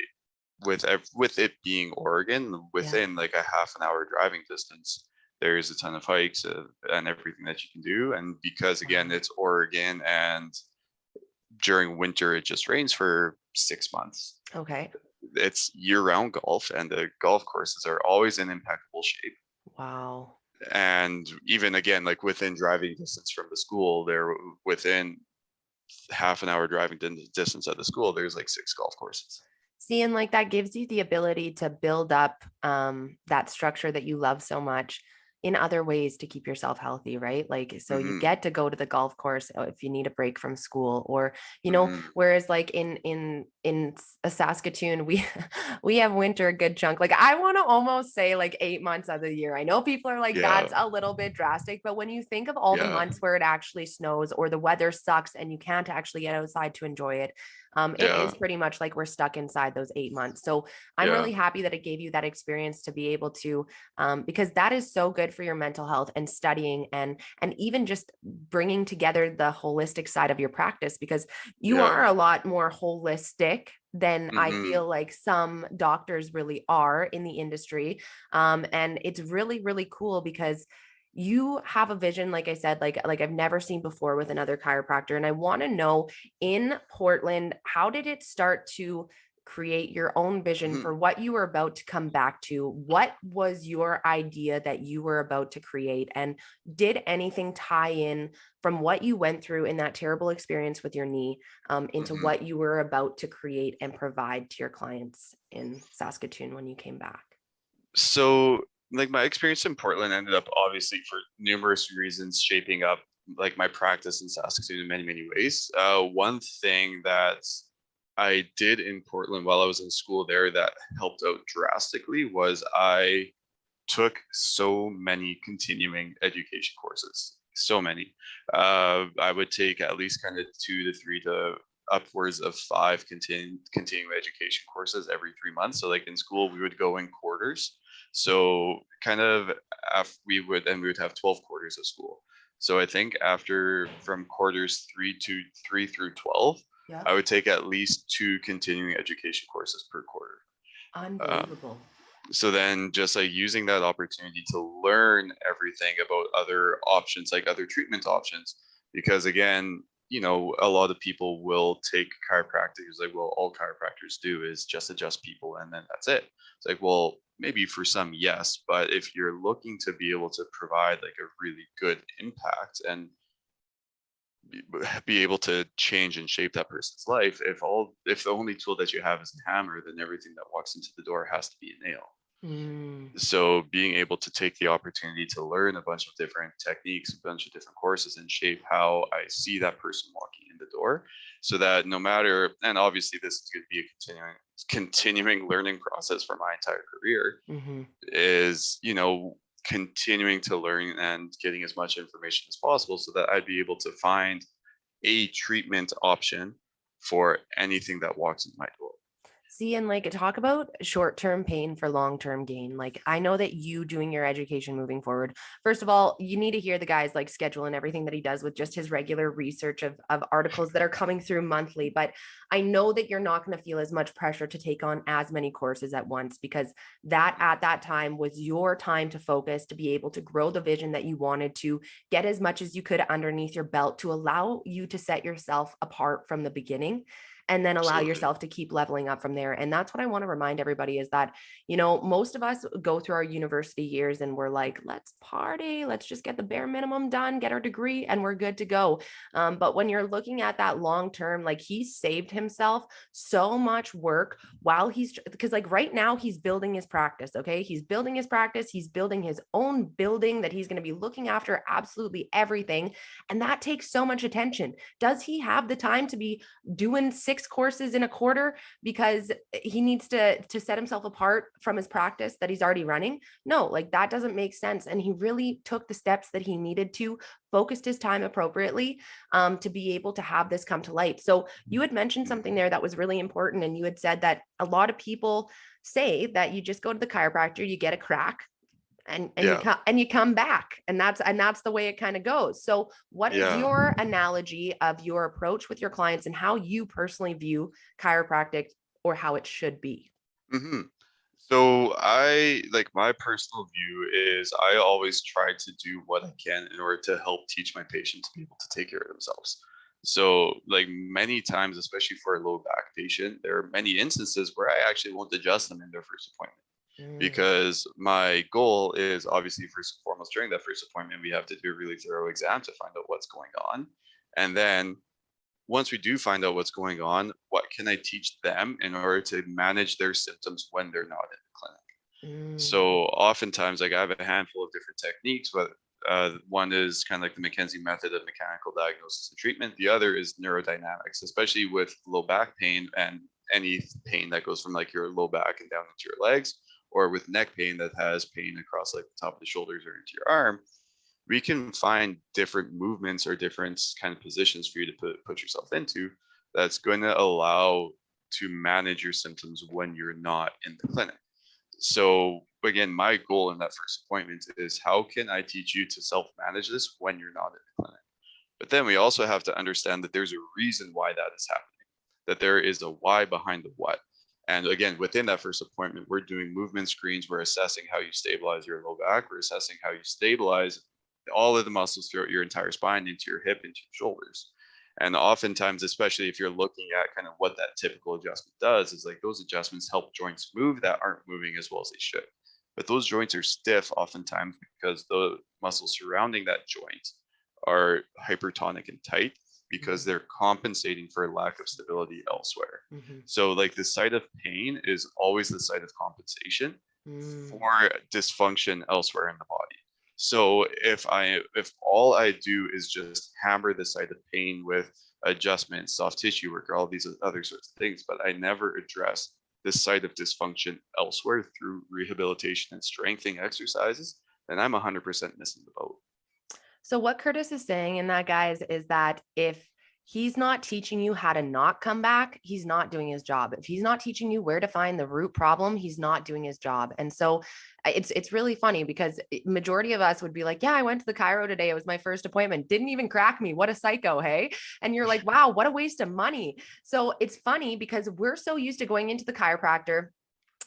with it being Oregon, Yeah. within like a half an hour driving distance, There's a ton of hikes and everything that you can do. And because again, Wow. it's Oregon and during winter, it just rains for 6 months. Okay. It's year-round golf, and the golf courses are always in impeccable shape. Wow. And even again, like within driving distance from the school, they're within half an hour driving distance at the school, there's like 6 golf courses. See, and like that gives you the ability to build up that structure that you love so much in other ways to keep yourself healthy, right? Like, so you Hmm. get to go to the golf course if you need a break from school, or Hmm. whereas like in a Saskatoon, we we have winter a good chunk. Like, I want to almost say like 8 months of the year. I know people are like, Yeah. that's a little bit drastic, but when you think of all the Yeah. months where it actually snows or the weather sucks and you can't actually get outside to enjoy it, it Yeah. is pretty much like we're stuck inside those 8 months. So I'm Yeah. really happy that it gave you that experience to be able to, because that is so good for your mental health and studying and even just bringing together the holistic side of your practice, because you Yeah. are a lot more holistic than I Hmm. feel like some doctors really are in the industry. And it's really, really cool because you have a vision, like I said, like I've never seen before with another chiropractor. And I want to know, in Portland, how did it start to create your own vision Hmm. for what you were about to come back to? What was your idea that you were about to create? And did anything tie in from what you went through in that terrible experience with your knee into Hmm. what you were about to create and provide to your clients in Saskatoon when you came back? So, like, my experience in Portland ended up obviously for numerous reasons shaping up like my practice in Saskatoon in many, many ways. One thing that I did in Portland while I was in school there that helped out drastically was I took so many continuing education courses. So many. I would take at least kind of 2 to 3 to upwards of 5 continuing education courses every 3 months. So like in school, we would go in quarters. So kind of after we would have 12 quarters of school. So I think after from quarters 3 through 12, I Yep. would take at least 2 continuing education courses per quarter. Um, Unbelievable. so then just like using that opportunity to learn everything about other options, like other treatment options, because again, a lot of people will take chiropractic like, well, all chiropractors do is just adjust people and then that's it. It's like, well, maybe for some, yes, but if you're looking to be able to provide like a really good impact and be able to change and shape that person's life, if the only tool that you have is a hammer, then everything that walks into the door has to be a nail. Mm. So being able to take the opportunity to learn a bunch of different techniques, a bunch of different courses, and shape how I see that person walking in the door, so that no matter, and obviously this is going to be a continuing learning process for my entire career, Hmm. is continuing to learn and getting as much information as possible, so that I'd be able to find a treatment option for anything that walks in my door. See, and like talk about short-term pain for long-term gain. Like, I know that you doing your education moving forward, first of all, you need to hear the guy's like schedule and everything that he does with just his regular research of articles that are coming through monthly. But I know that you're not going to feel as much pressure to take on as many courses at once, because that at that time was your time to focus, to be able to grow the vision that you wanted, to get as much as you could underneath your belt, to allow you to set yourself apart from the beginning, and then allow Absolutely. yourself to keep leveling up from there. And that's what I want to remind everybody, is that, most of us go through our university years and we're like, let's party, let's just get the bare minimum done, get our degree, and we're good to go. But when you're looking at that long term, like, he saved himself so much work while because like right now he's building his practice. Okay. He's building his practice. He's building his own building that he's going to be looking after absolutely everything. And that takes so much attention. Does he have the time to be doing 6 courses in a quarter because he needs to set himself apart from his practice that he's already running? No, like, that doesn't make sense. And he really took the steps that he needed to, focused his time appropriately, to be able to have this come to light. So you had mentioned something there that was really important, and you had said that a lot of people say that you just go to the chiropractor, you get a crack, Yeah. and you come back, and that's the way it kind of goes. So what is Yeah. your analogy of your approach with your clients and how you personally view chiropractic, or how it should be? Hmm. So I like my personal view is I always try to do what I can in order to help teach my patient to be able to take care of themselves. So like many times, especially for a low back patient, there are many instances where I actually won't adjust them in their first appointment Mm, because my goal is obviously first and foremost during that first appointment, we have to do a really thorough exam to find out what's going on. And then once we do find out what's going on, what can I teach them in order to manage their symptoms when they're not in the clinic? mm, So oftentimes, like I have a handful of different techniques, but one is kind of like the McKenzie method of mechanical diagnosis and treatment. The other is neurodynamics, especially with low back pain and any pain that goes from like your low back and down into your legs, or with neck pain that has pain across like the top of the shoulders or into your arm. We can find different movements or different kind of positions for you to put yourself into that's going to allow to manage your symptoms when you're not in the clinic. So again, my goal in that first appointment is how can I teach you to self-manage this when you're not in the clinic? But then we also have to understand that there's a reason why that is happening, that there is a why behind the what. And again, within that first appointment, we're doing movement screens. We're assessing how you stabilize your low back. We're assessing how you stabilize all of the muscles throughout your entire spine, into your hip, into your shoulders. And oftentimes, especially if you're looking at kind of what that typical adjustment does, is like those adjustments help joints move that aren't moving as well as they should. But those joints are stiff oftentimes because the muscles surrounding that joint are hypertonic and tight because mm, they're compensating for lack of stability elsewhere. mhm, So like the site of pain is always the site of compensation mm. for dysfunction elsewhere in the body. So if all I do is just hammer the site of pain with adjustments, soft tissue work, or all these other sorts of things, but I never address the site of dysfunction elsewhere through rehabilitation and strengthening exercises, then I'm 100% missing the boat. So what Curtis is saying in that, guys, is that if he's not teaching you how to not come back, he's not doing his job. If he's not teaching you where to find the root problem, he's not doing his job. And so it's really funny because majority of us would be like, yeah, I went to the chiro today. It was my first appointment. Didn't even crack me. What a psycho, hey? And you're like, wow, what a waste of money. So it's funny because we're so used to going into the chiropractor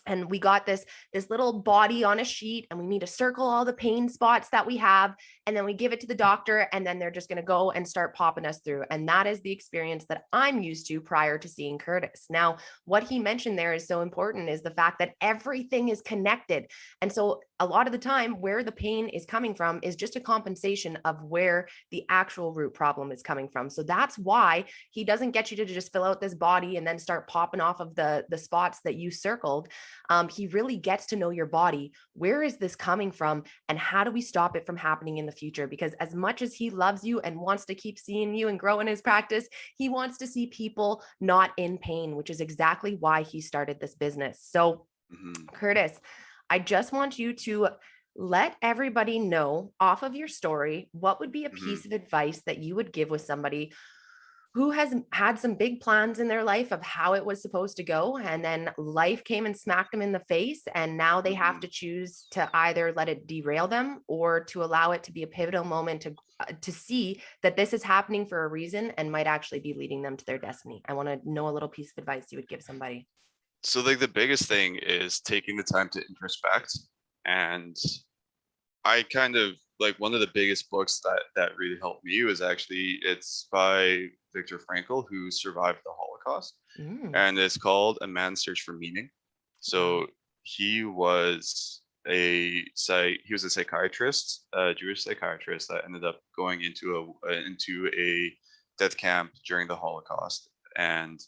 and we got this little body on a sheet and we need to circle all the pain spots that we have, and then we give it to the doctor and then they're just going to go and start popping us through. And that is the experience that I'm used to prior to seeing Curtis. Now, what he mentioned there is so important, is the fact that everything is connected. And so a lot of the time where the pain is coming from is just a compensation of where the actual root problem is coming from. So that's why he doesn't get you to just fill out this body and then start popping off of the spots that you circled. He really gets to know your body. Where is this coming from? And how do we stop it from happening in the future? Because as much as he loves you and wants to keep seeing you and grow in his practice, he wants to see people not in pain, which is exactly why he started this business. So, Mhm. Curtis, I just want you to let everybody know off of your story, what would be a Mhm. piece of advice that you would give with somebody who has had some big plans in their life of how it was supposed to go, and then life came and smacked them in the face, and now they have Mhm. to choose to either let it derail them or to allow it to be a pivotal moment to see that this is happening for a reason and might actually be leading them to their destiny. I want to know a little piece of advice you would give somebody. So like the biggest thing is taking the time to introspect. And I kind of like one of the biggest books that really helped me was actually it's by Viktor Frankl, who survived the Holocaust, Mm, and it's called A Man's Search for Meaning. wow. So he was he was a psychiatrist, a Jewish psychiatrist that ended up going into a death camp during the Holocaust. And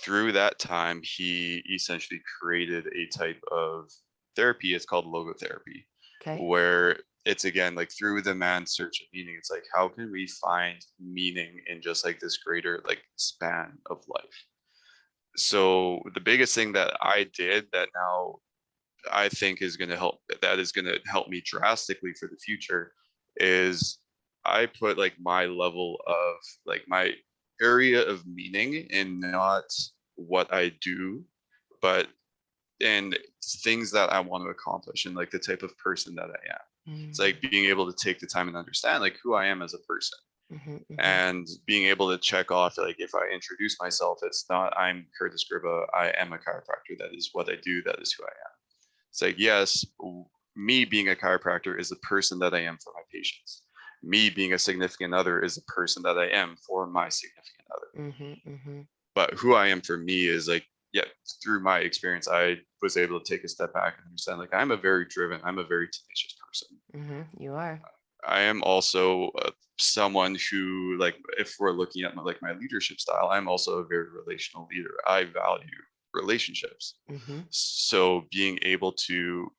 through that time, he essentially created a type of therapy. It's called logotherapy, Okay. where it's again like through the man's search of meaning. It's like how can we find meaning in just like this greater like span of life. So the biggest thing that I did that now I think is going to help that is going to help me drastically for the future is I put like my level of like my area of meaning in not what I do, but in things that I want to accomplish and like the type of person that I am. It's Mm, like being able to take the time and understand like who I am as a person. And being able to check off, like, if I introduce myself, it's not I'm Kurtis Gryba, I am a chiropractor, that is what I do, that is who I am. It's like, yes, me being a chiropractor is the person that I am for my patients. Me being a significant other is the person that I am for my significant other. But who I am for me is like, yeah, through my experience, I was able to take a step back and understand, like, I'm a very tenacious person. You are. I am also someone who, like, if we're looking at my leadership style, I'm also a very relational leader. I value relationships. So being able to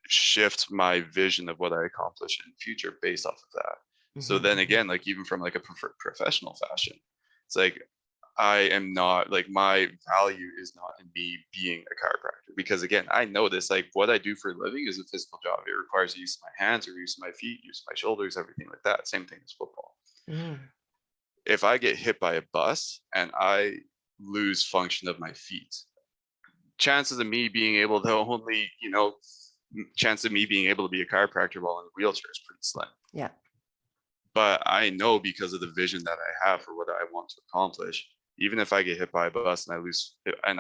shift my vision of what I accomplish in the future based off of that. So then again, like, even from like a professional fashion, it's like, I am not, like, my value is not in me being a chiropractor, because again, I know this, like, what I do for a living is a physical job. It requires the use of my hands or use of my feet, use of my shoulders, everything like that. Same thing as football. If I get hit by a bus and I lose function of my feet, chances of me being able to only, chance of me being able to be a chiropractor while in a wheelchair is pretty slim. Yeah. But I know, because of the vision that I have for what I want to accomplish, even if I get hit by a bus and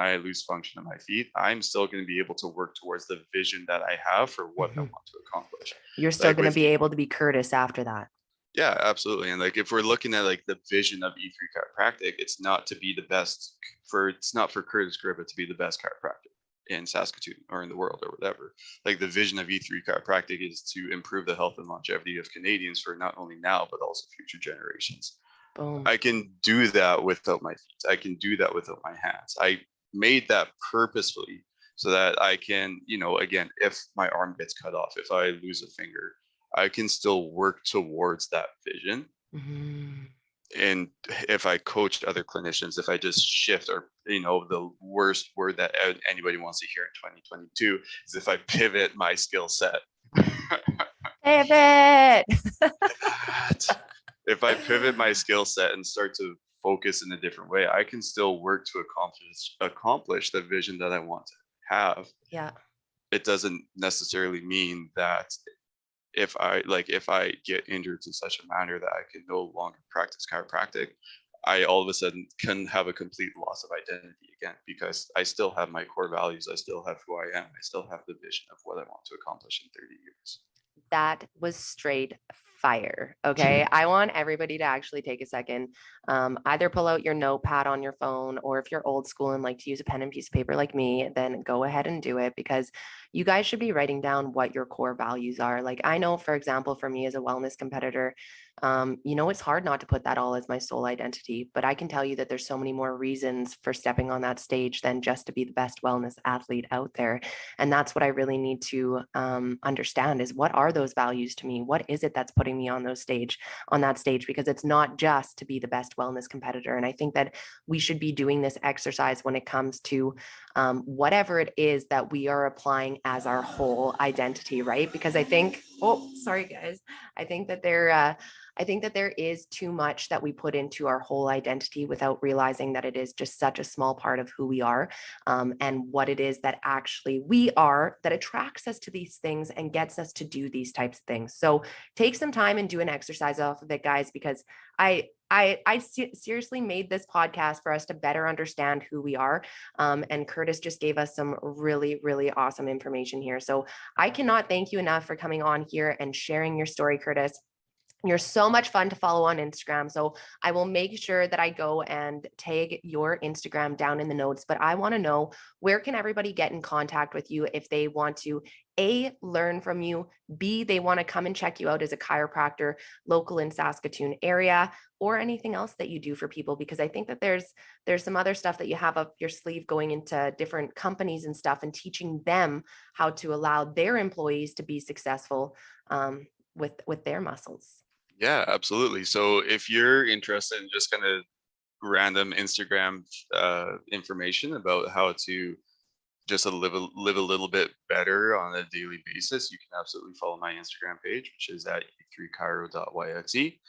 I lose function of my feet, I'm still going to be able to work towards the vision that I have for what I want to accomplish. You're still going to be able to be Kurtis after that. Yeah, absolutely. And like, if we're looking at like the vision of E3 Chiropractic, it's not to be the best it's not for Kurtis Gryba to be the best chiropractor in Saskatoon or in the world or whatever. Like, the vision of E3 Chiropractic is to improve the health and longevity of Canadians for not only now, but also future generations. Boom. I can do that without my feet. I can do that without my hands. I made that purposefully so that I can, again, if my arm gets cut off, if I lose a finger, I can still work towards that vision. And if I coach other clinicians, if I just shift, or, the worst word that anybody wants to hear in 2022 is if I pivot my skill set. Pivot. If I pivot my skill set and start to focus in a different way, I can still work to accomplish the vision that I want to have. Yeah. It doesn't necessarily mean that if I get injured to such a manner that I can no longer practice chiropractic, I all of a sudden can have a complete loss of identity again, because I still have my core values. I still have who I am. I still have the vision of what I want to accomplish in 30 years. That was straight fire. Okay. I want everybody to actually take a second, either pull out your notepad on your phone, or if you're old school and like to use a pen and piece of paper like me, then go ahead and do it, because you guys should be writing down what your core values are. Like, I know, for example, for me as a wellness competitor, it's hard not to put that all as my sole identity, but I can tell you that there's so many more reasons for stepping on that stage than just to be the best wellness athlete out there. And that's what I really need to understand, is what are those values to me? What is it that's putting me on that stage? Because it's not just to be the best wellness competitor. And I think that we should be doing this exercise when it comes to whatever it is that we are applying as our whole identity, right? Because I think, sorry guys, I think that there is too much that we put into our whole identity without realizing that it is just such a small part of who we are, and what it is that actually we are that attracts us to these things and gets us to do these types of things. So take some time and do an exercise off of it, guys, because I seriously made this podcast for us to better understand who we are. And Kurtis just gave us some really, really awesome information here. So I cannot thank you enough for coming on here and sharing your story, Kurtis. You're so much fun to follow on Instagram. So I will make sure that I go and tag your Instagram down in the notes, but I want to know, where can everybody get in contact with you if they want to A, learn from you, B, they want to come and check you out as a chiropractor local in Saskatoon area, or anything else that you do for people? Because I think that there's some other stuff that you have up your sleeve, going into different companies and stuff and teaching them how to allow their employees to be successful with their muscles. Yeah, absolutely. So if you're interested in just kind of random Instagram information about how to just live a little bit better on a daily basis, you can absolutely follow my Instagram page, which is at e3chiro.yxe.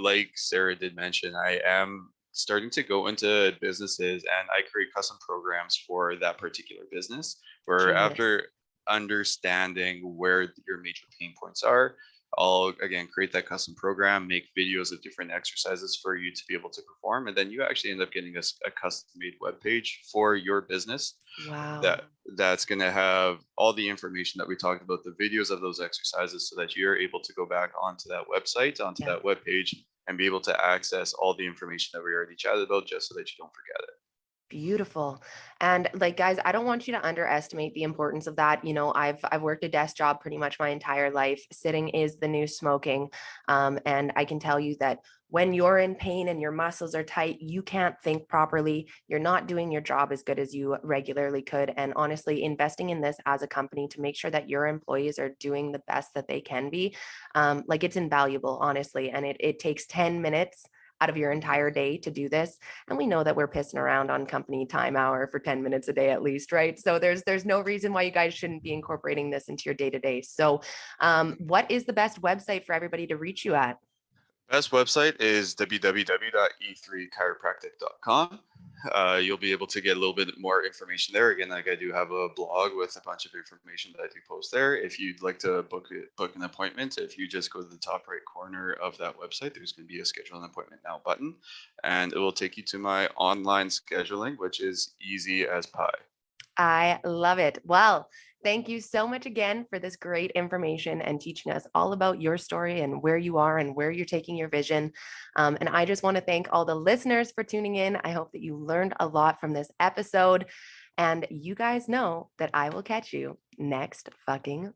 Like Sarah did mention, I am starting to go into businesses and I create custom programs for that particular business, where Genius. after understanding where your major pain points are, I'll again create that custom program, make videos of different exercises for you to be able to perform, and then you actually end up getting a custom made web page for your business Wow. that that's going to have all the information that we talked about, the videos of those exercises, so that you're able to go back onto that website, onto Yeah. that web page, and be able to access all the information that we already chatted about, just so that you don't forget it. Beautiful. And like guys, I don't want you to underestimate the importance of that. You know, I've worked a desk job pretty much my entire life. Sitting is the new smoking. And I can tell you that when you're in pain and your muscles are tight, you can't think properly. You're not doing your job as good as you regularly could. And honestly, investing in this as a company to make sure that your employees are doing the best that they can be, like it's invaluable, honestly. And it takes 10 minutes out of your entire day to do this, and we know that we're pissing around on company time hour for 10 minutes a day at least, right? So there's no reason why you guys shouldn't be incorporating this into your day to day. So what is the best website for everybody to reach you at? Best website is www.e3chiropractic.com. You'll be able to get a little bit more information there. Again, like I do have a blog with a bunch of information that I do post there. If you'd like to book an appointment, if you just go to the top right corner of that website, there's going to be a schedule an appointment now button, and it will take you to my online scheduling, which is easy as pie. I love it. Well, thank you so much again for this great information and teaching us all about your story and where you are and where you're taking your vision. And I just want to thank all the listeners for tuning in. I hope that you learned a lot from this episode. And you guys know that I will catch you next fucking